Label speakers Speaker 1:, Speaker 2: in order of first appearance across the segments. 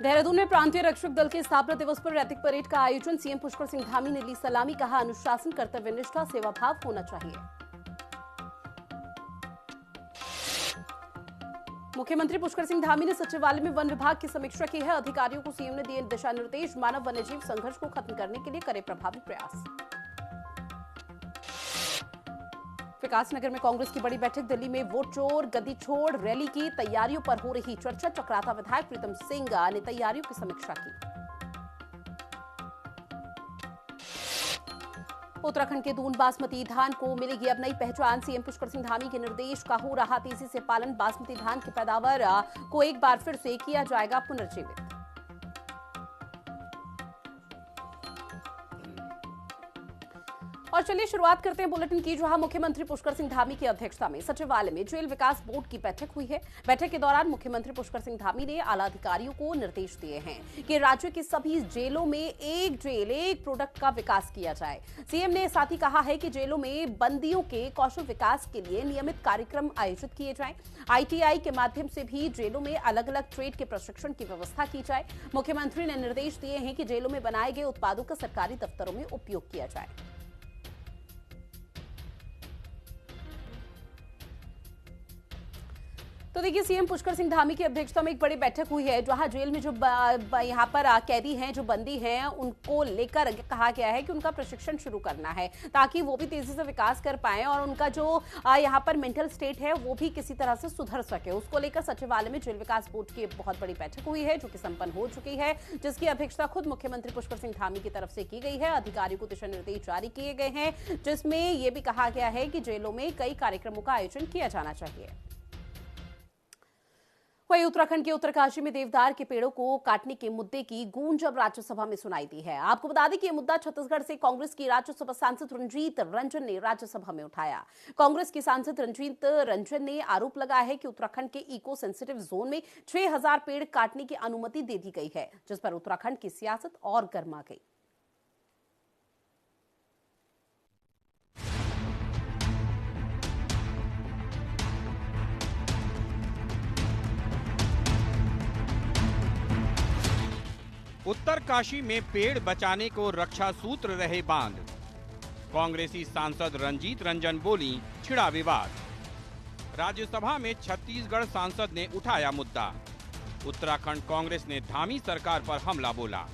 Speaker 1: देहरादून में प्रांतीय रक्षक दल के स्थापना दिवस पर रैतिक परेड का आयोजन। सीएम पुष्कर सिंह धामी ने ली सलामी, कहा अनुशासन, कर्तव्य निष्ठा, सेवा भाव होना चाहिए। मुख्यमंत्री पुष्कर सिंह धामी ने सचिवालय में वन विभाग की समीक्षा की है। अधिकारियों को सीएम ने दिए दिशा निर्देश, मानव वन्यजीव संघर्ष को खत्म करने के लिए करे प्रभावी प्रयास। विकासनगर में कांग्रेस की बड़ी बैठक। दिल्ली में वोट चोर गद्दी छोड़ रैली की तैयारियों पर हो रही चर्चा। चक्राता विधायक प्रीतम सिंह ने तैयारियों की समीक्षा की। उत्तराखंड के दून बासमती धान को मिलेगी अब नई पहचान। सीएम पुष्कर सिंह धामी के निर्देश का हो रहा तेजी से पालन। बासमती धान की पैदावार को एक बार फिर से किया जाएगा पुनर्जीवित। और चलिए शुरुआत करते हैं बुलेटिन की, जहां मुख्यमंत्री पुष्कर सिंह धामी की अध्यक्षता में सचिवालय में जेल विकास बोर्ड की बैठक हुई है। बैठक के दौरान मुख्यमंत्री पुष्कर सिंह धामी ने आला अधिकारियों को निर्देश दिए हैं कि राज्य की सभी जेलों में एक जेल एक प्रोडक्ट का विकास किया जाए। सीएम ने साथ ही कहा है कि जेलों में बंदियों के कौशल विकास के लिए नियमित कार्यक्रम आयोजित किए जाएं। ITI के माध्यम से भी जेलों में अलग अलग ट्रेड के प्रशिक्षण की व्यवस्था की जाए। मुख्यमंत्री ने निर्देश दिए हैं कि जेलों में बनाए गए उत्पादों का सरकारी दफ्तरों में उपयोग किया जाए। तो देखिए, सीएम पुष्कर सिंह धामी की अध्यक्षता में एक बड़ी बैठक हुई है, जहां जेल में जो यहां पर कैदी हैं, जो बंदी हैं, उनको लेकर कहा गया है कि उनका प्रशिक्षण शुरू करना है ताकि वो भी तेजी से विकास कर पाएं और उनका जो यहां पर मेंटल स्टेट है वो भी किसी तरह से सुधर सके। उसको लेकर सचिवालय में जेल विकास बोर्ड की बहुत बड़ी बैठक हुई है, जो कि संपन्न हो चुकी है, जिसकी अध्यक्षता खुद मुख्यमंत्री पुष्कर सिंह धामी की तरफ से की गई है। अधिकारियों को दिशा निर्देश जारी किए गए हैं, जिसमें यह भी कहा गया है कि जेलों में कई कार्यक्रमों का आयोजन किया जाना चाहिए। वहीं उत्तराखंड के उत्तरकाशी में देवदार के पेड़ों को काटने के मुद्दे की गूंज अब राज्यसभा में सुनाई दी है। आपको बता दें कि यह मुद्दा छत्तीसगढ़ से कांग्रेस की राज्यसभा सांसद रंजीत रंजन ने राज्यसभा में उठाया। कांग्रेस की सांसद रंजीत रंजन ने आरोप लगाया है कि उत्तराखंड के इको सेंसिटिव जोन में 6000 पेड़ काटने की अनुमति दे दी गई है, जिस पर उत्तराखंड की सियासत और गर्मा गई।
Speaker 2: उत्तरकाशी में पेड़ बचाने को रक्षा सूत्र रहे बांध। कांग्रेसी सांसद रंजीत रंजन बोली, छिड़ा विवाद। राज्यसभा में छत्तीसगढ़ सांसद ने उठाया मुद्दा। उत्तराखंड कांग्रेस ने धामी सरकार पर हमला बोला।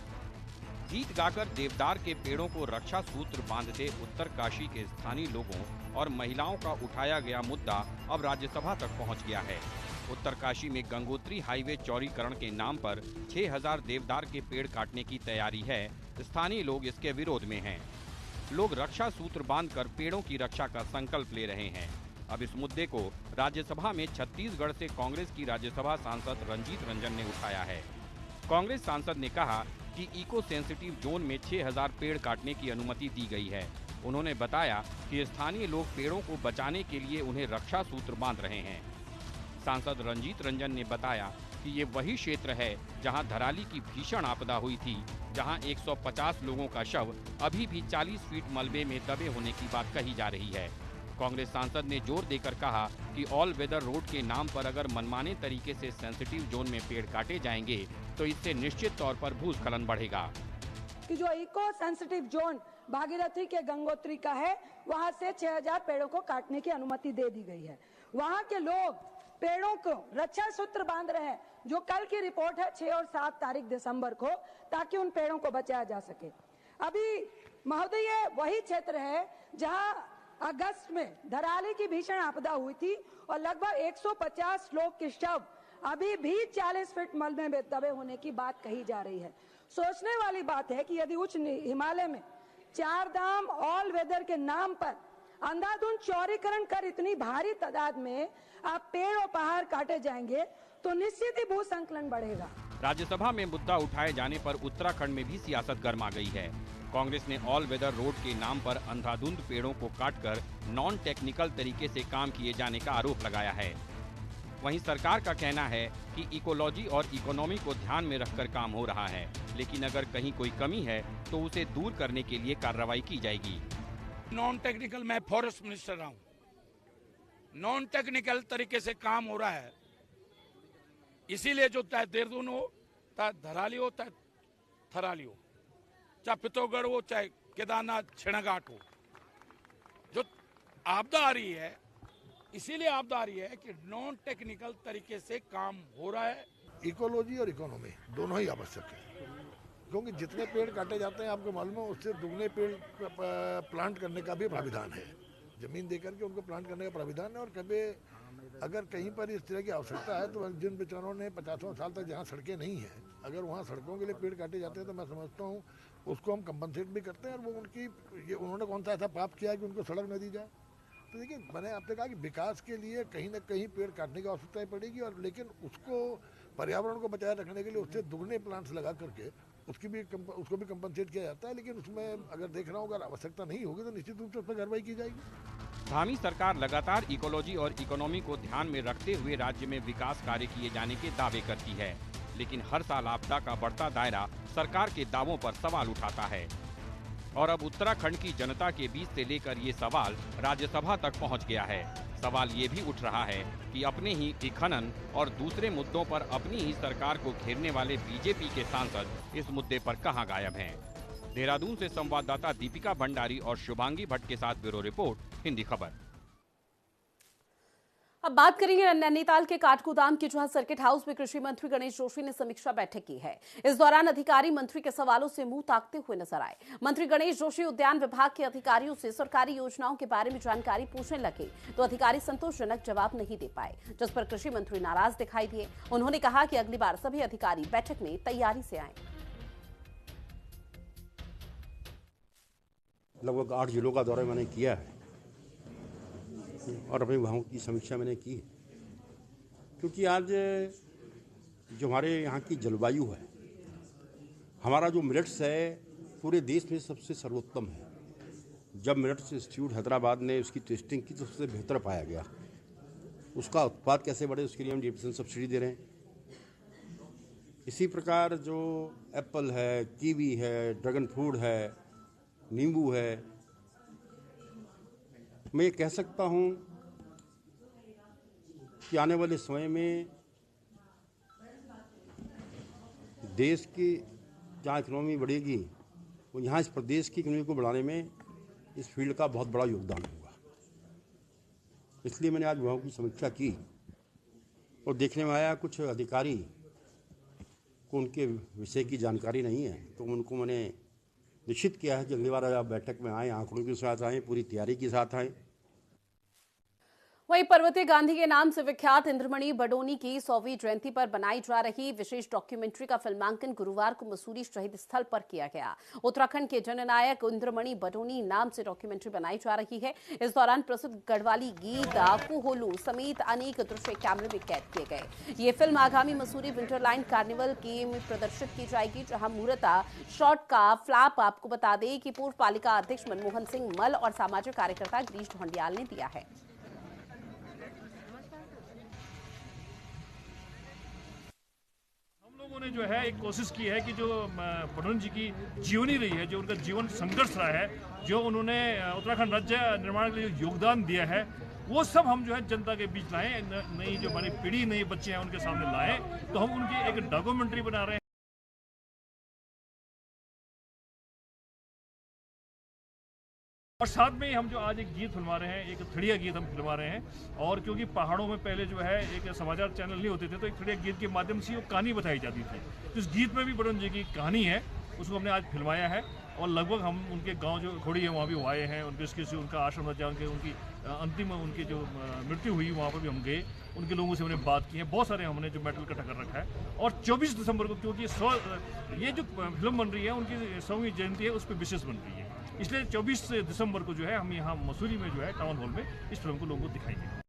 Speaker 2: गीत गाकर देवदार के पेड़ों को रक्षा सूत्र बांधते उत्तरकाशी के स्थानीय लोगों और महिलाओं का उठाया गया मुद्दा अब राज्यसभा तक पहुंच गया है। उत्तरकाशी में गंगोत्री हाईवे चौड़ीकरण के नाम पर 6000 देवदार के पेड़ काटने की तैयारी है। स्थानीय लोग इसके विरोध में हैं। लोग रक्षा सूत्र बांधकर पेड़ों की रक्षा का संकल्प ले रहे हैं। अब इस मुद्दे को राज्यसभा में छत्तीसगढ़ से कांग्रेस की राज्यसभा सांसद रंजीत रंजन ने उठाया है। कांग्रेस सांसद ने कहा कि इको सेंसिटिव जोन में 6000 पेड़ काटने की अनुमति दी गई है। उन्होंने बताया कि स्थानीय लोग पेड़ों को बचाने के लिए उन्हें रक्षा सूत्र बांध रहे हैं। सांसद रंजीत रंजन ने बताया कि ये वही क्षेत्र है जहां धराली की भीषण आपदा हुई थी, जहां 150 लोगों का शव अभी भी 40 फीट मलबे में दबे होने की बात कही जा रही है। कांग्रेस सांसद ने जोर देकर कहा कि ऑल वेदर रोड के नाम पर अगर मनमाने तरीके से सेंसिटिव जोन में पेड़ काटे जाएंगे तो इससे निश्चित तौर पर भूस्खलन बढ़ेगा।
Speaker 3: कि जो इको सेंसिटिव जोन भागीरथी के गंगोत्री का है, वहाँ से 6000 पेड़ों को काटने की अनुमति दे दी गई है। वहाँ के लोग पेड़ों को रक्षा सूत्र बांध रहे हैं, जो कल की रिपोर्ट है 6 और 7 तारीख दिसंबर को, ताकि उन पेड़ों को बचाया जा सके। अभी महोदय ये वही क्षेत्र है जहां अगस्त में धराली की भीषण आपदा हुई थी और लगभग 150 लोग के शव अभी भी 40 फीट मलबे में दबे होने की बात कही जा रही है। सोचने वाली बात है कि यदि उच्च हिमालय में 4 धाम ऑल वेदर के नाम पर अंधाधुंध चौड़ीकरण कर इतनी भारी तादाद में आप पेड़ और पहाड़ काटे जाएंगे तो निश्चित ही भूसंकलन बढ़ेगा।
Speaker 2: राज्यसभा में मुद्दा उठाए जाने पर उत्तराखंड में भी सियासत गर्मा गई है। कांग्रेस ने ऑल वेदर रोड के नाम पर अंधाधुंध पेड़ों को काटकर नॉन टेक्निकल तरीके से काम किए जाने का आरोप लगाया है। वहीं सरकार का कहना है कि इकोलॉजी और इकोनॉमी को ध्यान में रखकर काम हो रहा है, लेकिन अगर कहीं कोई कमी है तो उसे दूर करने के लिए कार्रवाई की जाएगी।
Speaker 4: नॉन टेक्निकल, मैं फॉरेस्ट मिनिस्टर रहा हूँ, नॉन टेक्निकल तरीके से काम हो रहा है, इसीलिए जो देहरादून हो चाहे धराली हो चाहे थराली हो, चाहे पिथौरागढ़ हो चाहे केदारनाथ छिड़ाघाट हो, जो आपदा आ रही है इसीलिए आपदा आ रही है कि नॉन टेक्निकल तरीके से काम हो रहा है।
Speaker 5: इकोलॉजी और इकोनॉमी दोनों ही आवश्यक है, क्योंकि जितने पेड़ काटे जाते हैं आपको मालूम है उससे दुगने पेड़ प्लांट करने का भी प्राविधान है। जमीन देकर के उनको प्लांट करने का प्राविधान है। और कभी अगर कहीं पर इस तरह की आवश्यकता है तो जिन बेचारों ने 50 साल तक जहाँ सड़कें नहीं हैं, अगर वहाँ सड़कों के लिए पेड़ काटे जाते हैं तो मैं समझता हूँ उसको हम कंपनसेट भी करते हैं। और वो उन्होंने कौन सा ऐसा पाप किया कि उनको सड़क न दी जाए। तो देखिए, मैंने आपसे कहा कि विकास के लिए कहीं ना कहीं पेड़ काटने की आवश्यकता पड़ेगी, और लेकिन उसको पर्यावरण को बचाए रखने के लिए उससे दुगने प्लांट्स लगा करके उसको भी कंपनसेट किया जाता है। लेकिन उसमें अगर देख रहा हूँ अगर आवश्यकता नहीं होगी तो निश्चित रूप से उस पर कार्रवाई की जाएगी।
Speaker 2: धामी सरकार लगातार इकोलॉजी और इकोनॉमी को ध्यान में रखते हुए राज्य में विकास कार्य किए जाने के दावे करती है, लेकिन हर साल आपदा का बढ़ता दायरा सरकार के दावों पर सवाल उठाता है। और अब उत्तराखंड की जनता के बीच से लेकर ये सवाल राज्यसभा तक पहुंच गया है। सवाल ये भी उठ रहा है कि अपने ही खनन और दूसरे मुद्दों पर अपनी ही सरकार को घेरने वाले बीजेपी के सांसद इस मुद्दे पर कहां गायब हैं। देहरादून से संवाददाता दीपिका भंडारी और शुभांगी भट्ट के साथ ब्यूरो रिपोर्ट, हिंदी खबर।
Speaker 1: अब बात करेंगे नैनीताल के काठगोदाम की, जहां सर्किट हाउस में कृषि मंत्री गणेश जोशी ने समीक्षा बैठक की है। इस दौरान अधिकारी मंत्री के सवालों से मुंह ताकते हुए नजर आए। मंत्री गणेश जोशी उद्यान विभाग के अधिकारियों से सरकारी योजनाओं के बारे में जानकारी पूछने लगे तो अधिकारी संतोषजनक जवाब नहीं दे पाए, जिस पर कृषि मंत्री नाराज दिखाई दिए। उन्होंने कहा कि अगली बार सभी अधिकारी बैठक में तैयारी से आए।
Speaker 6: लगभग 8 जिलों का दौरा मैंने किया है और अपने विभागों की समीक्षा मैंने की है, क्योंकि आज जो हमारे यहाँ की जलवायु है, हमारा जो मिलेट्स है पूरे देश में सबसे सर्वोत्तम है। जब मिलेट्स इंस्टीट्यूट हैदराबाद ने उसकी टेस्टिंग की तो सबसे बेहतर पाया गया। उसका उत्पाद कैसे बढ़े उसके लिए हम 10% सब्सिडी दे रहे हैं। इसी प्रकार जो एप्पल है, कीवी है, ड्रैगन फ्रूट है, नींबू है, मैं ये कह सकता हूँ कि आने वाले समय में देश की जहाँ इकोनॉमी बढ़ेगी वो यहाँ इस प्रदेश की इकोनॉमी को बढ़ाने में इस फील्ड का बहुत बड़ा योगदान होगा। इसलिए मैंने आज विभागों की समीक्षा की और देखने में आया कुछ अधिकारी को उनके विषय की जानकारी नहीं है, तो उनको मैंने निश्चित किया है कि अगली बार आप बैठक में आए, आंकड़ों के साथ आए, पूरी तैयारी के साथ आए।
Speaker 1: वहीं पर्वतीय गांधी के नाम से विख्यात इंद्रमणि बडोनी की 100वीं जयंती पर बनाई जा रही विशेष डॉक्यूमेंट्री का फिल्मांकन गुरुवार को मसूरी शहीद स्थल पर किया गया। उत्तराखंड के जननायक इंद्रमणि बडोनी नाम से डॉक्यूमेंट्री बनाई जा रही है। इस दौरान प्रसिद्ध गढ़वाली गीत फूहोलू समेत अनेक दृश्य कैमरे में कैद किए गए। ये फिल्म आगामी मसूरी विंटरलाइन कार्निवल के में प्रदर्शित की जाएगी, जहां मुहूर्ता शॉट का फ्लैप आपको बता दें कि पूर्व पालिका अध्यक्ष मनमोहन सिंह मल और सामाजिक कार्यकर्ता गिरीश ढोंडियाल ने दिया है।
Speaker 7: लोगों ने जो है एक कोशिश की है कि जो बडोनी जी की जीवनी रही है, जो उनका जीवन संघर्ष रहा है, जो उन्होंने उत्तराखंड राज्य निर्माण के लिए योगदान दिया है, वो सब हम जो है जनता के बीच लाएं। नई जो हमारी पीढ़ी, नई बच्चे हैं उनके सामने लाएं, तो हम उनकी एक डॉक्यूमेंट्री बना रहे हैं। और साथ में ही हम जो आज एक गीत फिल्मा रहे हैं, एक थड़िया गीत हम फिल्मा रहे हैं। और क्योंकि पहाड़ों में पहले जो है एक समाचार चैनल नहीं होते थे, तो एक थड़िया गीत के माध्यम से वो कहानी बताई जाती थी। तो इस गीत में भी बडोनी जी की कहानी है, उसको हमने आज फिल्माया है। और लगभग हम उनके गांव जो खोड़ी है वहाँ भी वो आए हैं, उनके उनका आश्रम रचा, उनकी अंतिम उनकी जो मृत्यु हुई वहाँ पर भी हम गए, उनके लोगों से हमने बात की है। बहुत सारे हमने जो मेडल इकट्ठा कर रखा है। और 24 दिसंबर को, क्योंकि ये जो फिल्म बन रही है उनकी 100वीं जयंती है, उस पर विशेष बन रही है, इसलिए 24 दिसंबर को जो है हम यहाँ मसूरी में जो है टाउन हॉल में इस फिल्म को लोगों को दिखाएंगे।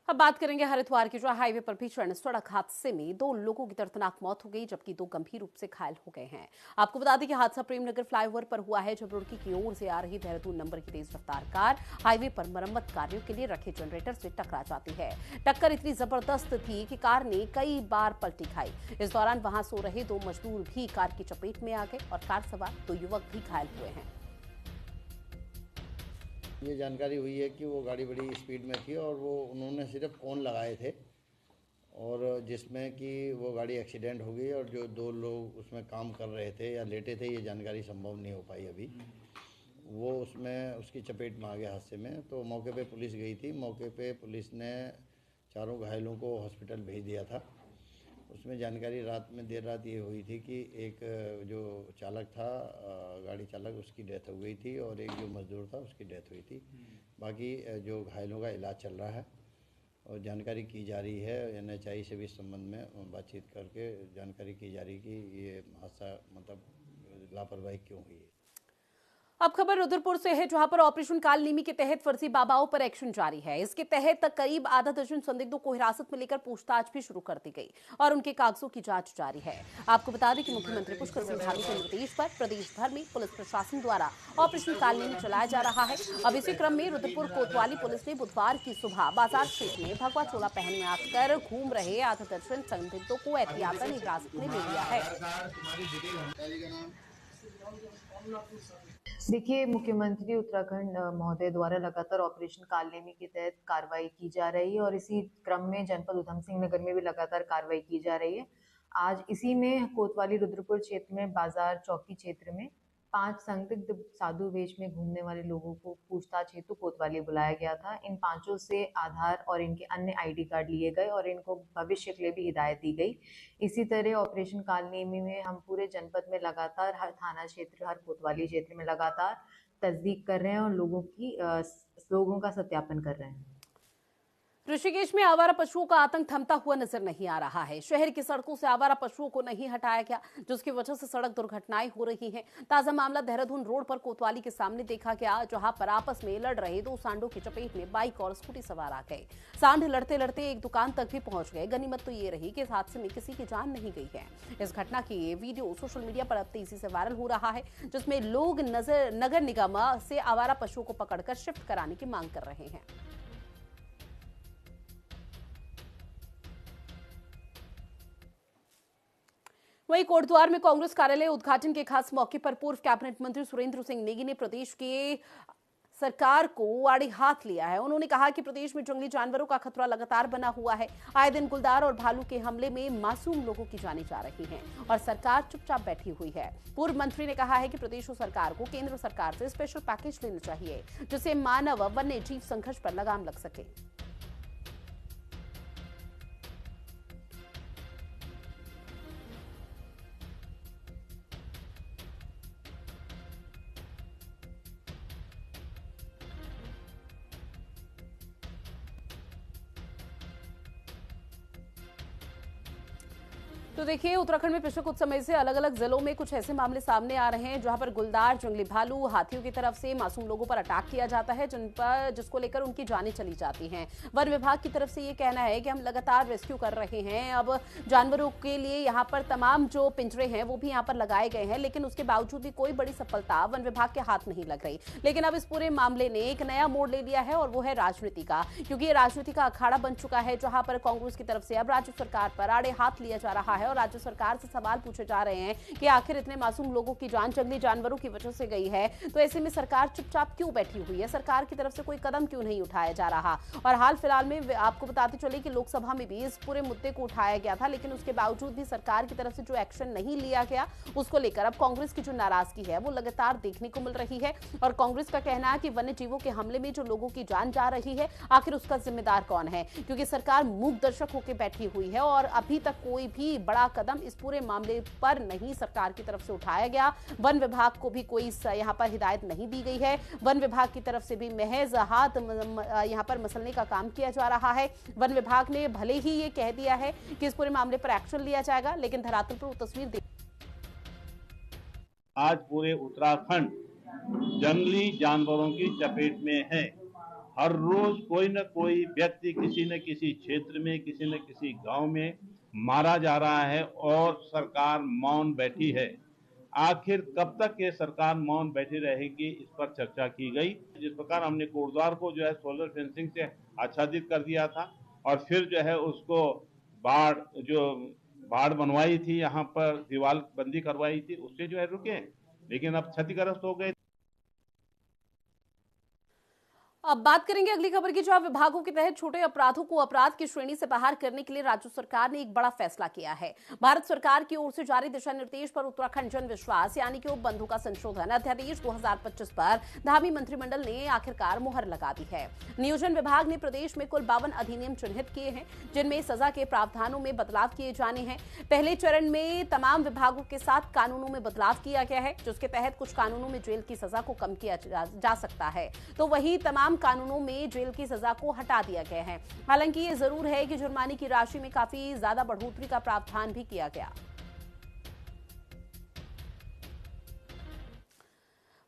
Speaker 1: अब बात करेंगे हरिद्वार की, जहां हाईवे पर भीषण सड़क हादसे में 2 लोगों की दर्दनाक मौत हो गई, जबकि 2 गंभीर रूप से घायल हो गए हैं। आपको बता दें कि हादसा प्रेमनगर फ्लाईओवर पर हुआ है, जब रुड़की की ओर से आ रही देहरादून नंबर की तेज रफ्तार कार हाईवे पर मरम्मत कार्यों के लिए रखे जनरेटर से टकरा जाती है। टक्कर इतनी जबरदस्त थी कि कार ने कई बार पलटी खाई। इस दौरान वहां सो रहे 2 मजदूर भी कार की चपेट में आ गए और कार सवार 2 युवक भी घायल हुए हैं।
Speaker 8: ये जानकारी हुई है कि वो गाड़ी बड़ी स्पीड में थी और वो उन्होंने सिर्फ ऑन लगाए थे, और और जिसमें कि वो गाड़ी एक्सीडेंट हो गई और जो 2 लोग उसमें काम कर रहे थे या लेटे थे, ये जानकारी संभव नहीं हो पाई अभी। वो उसमें उसकी चपेट में आ गया हादसे में। तो मौके पे पुलिस गई थी। मौके पे पुलिस ने चारों घायलों को हॉस्पिटल भेज दिया था। उसमें जानकारी देर रात ये हुई थी कि एक जो चालक था, गाड़ी चालक, उसकी डेथ हो गई थी और एक जो मजदूर था उसकी डेथ हुई थी। बाकी जो घायलों का इलाज चल रहा है और जानकारी की जा रही है। NHI से भी इस संबंध में बातचीत करके जानकारी की जा रही है कि ये हादसा मतलब लापरवाही क्यों हुई है।
Speaker 1: अब खबर रुद्रपुर से है, जहां पर ऑपरेशन काल नीमी के तहत फर्जी बाबाओं पर एक्शन जारी है। इसके तहत करीब आधा दर्जन संदिग्धों को हिरासत में लेकर पूछताछ भी शुरू कर दी गई और उनके कागजों की जांच जारी है। आपको बता दें कि मुख्यमंत्री पुष्कर सिंह धामी के निर्देश पर प्रदेश भर में पुलिस प्रशासन द्वारा ऑपरेशन काल नीमी चलाया जा रहा है। अब इसी क्रम में रुद्रपुर कोतवाली पुलिस ने बुधवार की सुबह बाजार क्षेत्र में भगवा चोला पहन आकर घूम रहे आधा दर्जन संदिग्धों को एहतियातन हिरासत में ले लिया है।
Speaker 9: देखिए, मुख्यमंत्री उत्तराखंड महोदय द्वारा लगातार ऑपरेशन काल नीमी के तहत कार्रवाई की जा रही है और इसी क्रम में जनपद उधम सिंह नगर में भी लगातार कार्रवाई की जा रही है। आज इसी में कोतवाली रुद्रपुर क्षेत्र में बाजार चौकी क्षेत्र में 5 संदिग्ध साधु वेश में घूमने वाले लोगों को पूछताछ हेतु कोतवाली बुलाया गया था। इन 5 से आधार और इनके अन्य ID कार्ड लिए गए और इनको भविष्य के लिए भी हिदायत दी गई। इसी तरह ऑपरेशन काल नीमी में हम पूरे जनपद में लगातार हर थाना क्षेत्र, हर कोतवाली क्षेत्र में लगातार तस्दीक कर रहे हैं और लोगों का सत्यापन कर रहे हैं।
Speaker 1: ऋषिकेश में आवारा पशुओं का आतंक थमता हुआ नजर नहीं आ रहा है। शहर की सड़कों से आवारा पशुओं को नहीं हटाया गया, जिसकी वजह से सड़क दुर्घटनाएं हो रही हैं। ताजा मामला देहरादून रोड पर कोतवाली के सामने देखा गया, जहां पर आपस में लड़ रहे 2 सांडों की चपेट में बाइक और स्कूटी सवार आ गए। सांड लड़ते लड़ते एक दुकान तक भी पहुंच गए। गनीमत तो ये रही कि इस हादसे में किसी की जान नहीं गई है। इस घटना की ये वीडियो सोशल मीडिया पर अब तेजी से वायरल हो रहा है, जिसमें लोग नगर निगम से आवारा पशुओं को पकड़कर शिफ्ट कराने की मांग कर रहे हैं। वहीं कोटद्वार में कांग्रेस कार्यालय उद्घाटन के खास मौके पर पूर्व कैबिनेट मंत्री सुरेंद्र सिंह नेगी ने प्रदेश के सरकार को आड़े हाथ लिया है। उन्होंने कहा कि प्रदेश में जंगली जानवरों का खतरा लगातार बना हुआ है। आए दिन गुलदार और भालू के हमले में मासूम लोगों की जानें जा रही हैं और सरकार चुपचाप बैठी हुई है। पूर्व मंत्री ने कहा है कि प्रदेश सरकार को केंद्र सरकार से स्पेशल पैकेज लेना चाहिए, जिससे मानव वन्य जीव संघर्ष पर लगाम लग सके। तो देखिए, उत्तराखंड में पिछले कुछ समय से अलग अलग जिलों में कुछ ऐसे मामले सामने आ रहे हैं, जहां पर गुलदार, जंगली भालू, हाथियों की तरफ से मासूम लोगों पर अटैक किया जाता है, जिसको लेकर उनकी जानें चली जाती हैं। वन विभाग की तरफ से ये कहना है कि हम लगातार रेस्क्यू कर रहे हैं। अब जानवरों के लिए यहाँ पर तमाम जो पिंजरे हैं वो भी यहाँ पर लगाए गए हैं, लेकिन उसके बावजूद भी कोई बड़ी सफलता वन विभाग के हाथ नहीं लग रही। लेकिन अब इस पूरे मामले ने एक नया मोड़ ले लिया है और वो है राजनीति का, क्योंकि ये राजनीति का अखाड़ा बन चुका है, जहां पर कांग्रेस की तरफ से अब राज्य सरकार पर आड़े हाथ लिया जा रहा है और राज्य सरकार से सवाल पूछे जा रहे हैं कि आखिर इतने मासूम लोगों की जान जंगली जानवरों की वजह से गई है, तो ऐसे में सरकार चुपचाप क्यों बैठी हुई है? सरकार की तरफ से कोई कदम क्यों नहीं उठाया जा रहा? और हाल फिलहाल में आपको बताते चले कि लोकसभा में भी इस पूरे मुद्दे को उठाया गया था, लेकिन उसके बावजूद भी सरकार की तरफ से जो एक्शन नहीं लिया गया, उसको लेकर अब कांग्रेस की जो नाराजगी है वो लगातार देखने को मिल रही है। और कांग्रेस का कहना है कि वन्य जीवों के हमले में जो लोगों की जान जा रही है, आखिर उसका जिम्मेदार कौन है? क्योंकि सरकार मूक दर्शक होकर बैठी हुई है और अभी तक कोई भी बड़ा कदम इस पूरे मामले पर नहीं सरकार की तरफ से उठाया गया। वन विभाग को भी कोई यहाँ पर हिदायत नहीं दी गई है। वन विभाग की तरफ से भी महज हाथ यहाँ पर मसलने का काम किया जा रहा है। वन विभाग ने भले ही ये कह दिया है कि इस पूरे मामले पर एक्शन लिया जाएगा, लेकिन धरातल पर वो तस्वीर देख।
Speaker 10: आज पूरे उत्तराखंड जंगली जानवरों की चपेट में है। हर रोज कोई न कोई व्यक्ति किसी न किसी क्षेत्र में, किसी न किसी गांव में मारा जा रहा है और सरकार मौन बैठी है। आखिर कब तक ये सरकार मौन बैठी रहेगी, इस पर चर्चा की गई। जिस प्रकार हमने कोटद्वार को जो है सोलर फेंसिंग से आच्छादित कर दिया था और फिर जो है उसको बाढ़ बनवाई थी, यहाँ पर दीवार बंदी करवाई थी, उससे जो है रुके, लेकिन अब क्षतिग्रस्त हो गए।
Speaker 1: अब बात करेंगे अगली खबर की, जहां विभागों के तहत छोटे अपराधों को अपराध की श्रेणी से बाहर करने के लिए राज्य सरकार ने एक बड़ा फैसला किया है। भारत सरकार की ओर से जारी दिशा निर्देश पर उत्तराखंड जन विश्वास यानी कि उपबंधों का संशोधन अध्यादेश 2025 पर धामी मंत्रिमंडल ने आखिरकार मुहर लगा दी है। नियोजन विभाग ने प्रदेश में कुल 52 अधिनियम चिन्हित किए हैं, जिनमें सजा के प्रावधानों में बदलाव किए जाने हैं। पहले चरण में तमाम विभागों के साथ कानूनों में बदलाव किया गया है, जिसके तहत कुछ कानूनों में जेल की सजा को कम किया जा सकता है, तो वही तमाम कानूनों में जेल की सजा को हटा दिया गया है। हालांकि ये जरूर है कि जुर्माने की राशि में काफी ज्यादा बढ़ोतरी का प्रावधान भी किया गया।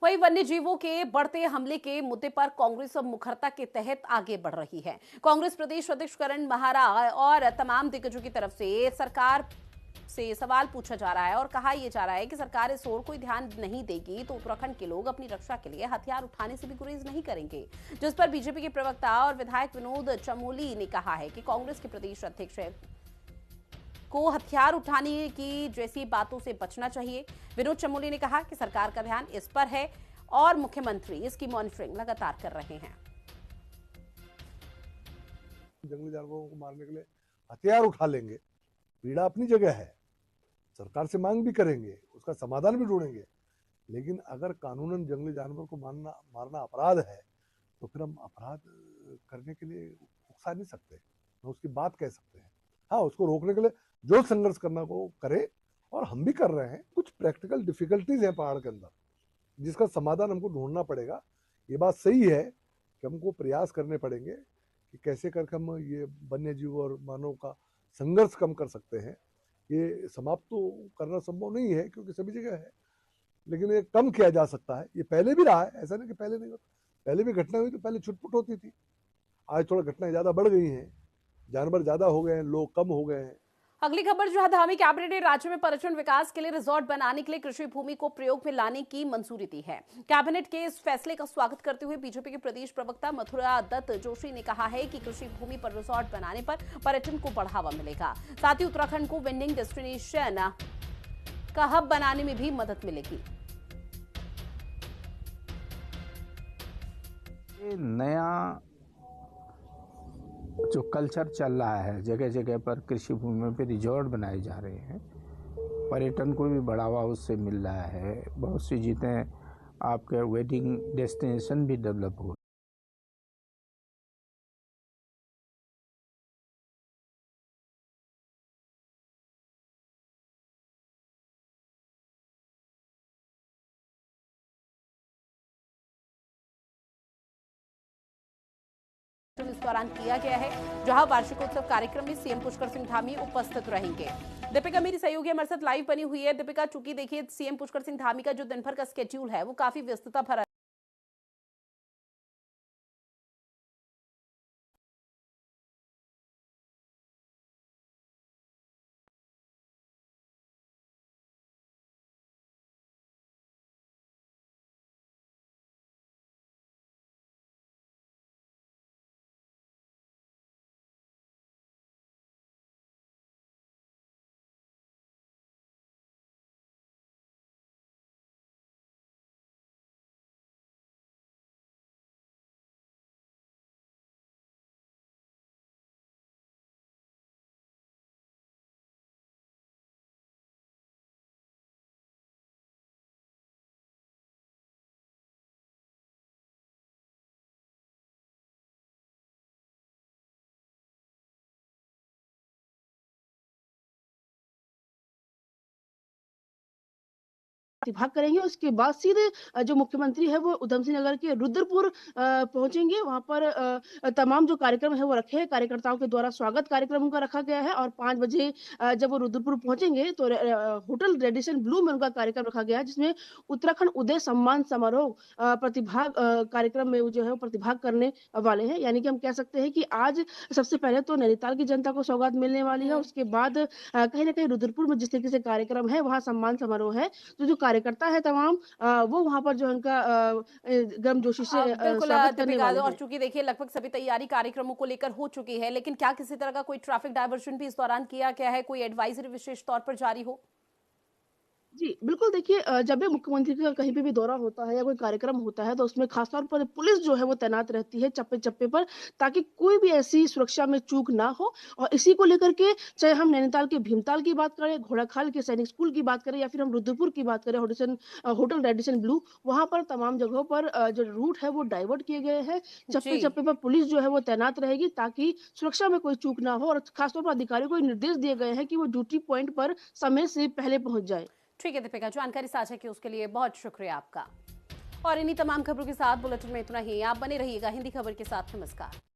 Speaker 1: वहीं वन्य जीवों के बढ़ते हमले के मुद्दे पर कांग्रेस अब मुखरता के तहत आगे बढ़ रही है। कांग्रेस प्रदेश अध्यक्ष करण महारा और तमाम दिग्गजों की तरफ से सरकार से सवाल पूछा जा रहा है और कहा यह जा रहा है कि सरकार इस ओर कोई ध्यान नहीं देगी तो उत्तराखंड के लोग अपनी रक्षा के लिए हथियार उठाने से भी गुरेज नहीं करेंगे। जिस पर बीजेपी के प्रवक्ता और विधायक विनोद चमोली ने कहा है कि कांग्रेस के प्रदेश अध्यक्ष को हथियार उठाने की जैसी बातों से बचना चाहिए। विनोद चमोली ने कहा कि सरकार का ध्यान इस पर है और मुख्यमंत्री इसकी मॉनिटरिंग लगातार कर रहे हैं।
Speaker 5: जंगली जानवरों को मारने के लिए हथियार उठा लेंगे, पीड़ा अपनी जगह है, सरकार से मांग भी करेंगे, उसका समाधान भी ढूंढेंगे, लेकिन अगर कानूनन जंगली जानवर को मारना अपराध है तो फिर हम अपराध करने के लिए उकसा नहीं सकते, न उसकी बात कह सकते हैं। हाँ, उसको रोकने के लिए जो संघर्ष करना को करे और हम भी कर रहे हैं। कुछ प्रैक्टिकल डिफिकल्टीज हैं पहाड़ के अंदर, जिसका समाधान हमको ढूंढना पड़ेगा। ये बात सही है कि हमको प्रयास करने पड़ेंगे कि कैसे करके हम ये वन्य जीव और मानव का संघर्ष कम कर सकते हैं। ये समाप्त तो करना संभव नहीं है क्योंकि सभी जगह है, लेकिन ये कम किया जा सकता है। ये पहले भी रहा है, ऐसा नहीं कि पहले नहीं होता। पहले भी घटना हुई तो पहले छुटपुट होती थी, आज थोड़ा घटनाएं ज्यादा बढ़ गई हैं, जानवर ज्यादा हो गए हैं, लोग कम हो गए हैं।
Speaker 1: अगली खबर, जहां धामी कैबिनेट ने राज्य में पर्यटन विकास के लिए रिजॉर्ट बनाने के लिए कृषि भूमि को प्रयोग में लाने की मंजूरी दी है। कैबिनेट के इस फैसले का स्वागत करते हुए बीजेपी के प्रदेश प्रवक्ता मथुरा दत्त जोशी ने कहा है कि कृषि भूमि पर रिजॉर्ट बनाने पर पर्यटन को बढ़ावा मिलेगा, साथ ही उत्तराखंड को वेंडिंग डेस्टिनेशन का हब बनाने में भी मदद मिलेगी।
Speaker 11: नया जो कल्चर चल रहा है, जगह जगह पर कृषि भूमि पे रिजॉर्ट बनाए जा रहे हैं, पर्यटन को भी बढ़ावा उससे मिल रहा है। बहुत सी चीज़ें, आपके वेडिंग डेस्टिनेशन भी डेवलप हो।
Speaker 1: इस दौरान किया गया है, जहां वार्षिकोत्सव कार्यक्रम में सीएम पुष्कर सिंह धामी उपस्थित रहेंगे। दीपिका मेरी सहयोगी हमारे साथ लाइव बनी हुई है। दीपिका, चूंकि देखिए सीएम पुष्कर सिंह धामी का जो दिन भर का स्केड्यूल है वो काफी व्यस्तता भरा
Speaker 12: प्रतिभाग करेंगे। उसके बाद सीधे जो मुख्यमंत्री है वो उधम सिंह नगर के रुद्रपुर पहुंचेंगे। वहां पर तमाम जो कार्यक्रम है वो रखे हैं, कार्यकर्ताओं के द्वारा स्वागत कार्यक्रम उनका रखा गया है और 5 बजे जब वो रुद्रपुर पहुंचेंगे तो होटल रेडिसन ब्लू में उनका कार्यक्रम रखा गया है, जिसमें उत्तराखंड उदय सम्मान समारोह प्रतिभाग कार्यक्रम में जो है वो प्रतिभाग करने वाले हैं। यानी कि हम कह सकते हैं कि आज सबसे पहले तो नैनीताल की जनता को सौगात मिलने वाली है, उसके बाद कहीं ना कहीं रुद्रपुर में जिस तरीके से कार्यक्रम है वहाँ सम्मान समारोह है, तो जो कार्यकर्ता है तमाम वो वहां पर जो उनका गर्म जोशी से स्वागत करने वाले हैं।
Speaker 1: और चूंकि देखिए लगभग सभी तैयारी कार्यक्रमों को लेकर हो चुकी है, लेकिन क्या किसी तरह का कोई ट्रैफिक डायवर्जन भी इस दौरान किया गया है, कोई एडवाइजरी विशेष तौर पर जारी हो?
Speaker 12: जी, बिल्कुल देखिए जब भी मुख्यमंत्री का कहीं पे भी दौरा होता है या कोई कार्यक्रम होता है तो उसमें खासतौर पर पुलिस जो है वो तैनात रहती है चप्पे-चप्पे पर ताकि कोई भी ऐसी सुरक्षा में चूक ना हो और इसी को लेकर के चाहे हम नैनीताल के भीमताल की बात करें, घोड़ाखाल के सैनिक स्कूल की बात करें या फिर हम रुद्रपुर की बात करें होटल रेडिसन ब्लू वहाँ पर तमाम जगहों पर जो रूट है वो डाइवर्ट किए गए हैं। चप्पे-चप्पे पर पुलिस जो है वो तैनात रहेगी ताकि सुरक्षा में कोई चूक ना हो और खासतौर पर अधिकारियों को निर्देश दिए गए हैं कि वो ड्यूटी पॉइंट पर समय से पहले पहुँच जाएँ।
Speaker 1: ठीक है दीपिका, जानकारी साझा की उसके लिए बहुत शुक्रिया आपका। और इन्हीं तमाम खबरों के साथ बुलेटिन में इतना ही। आप बने रहिएगा हिंदी खबर के साथ। नमस्कार।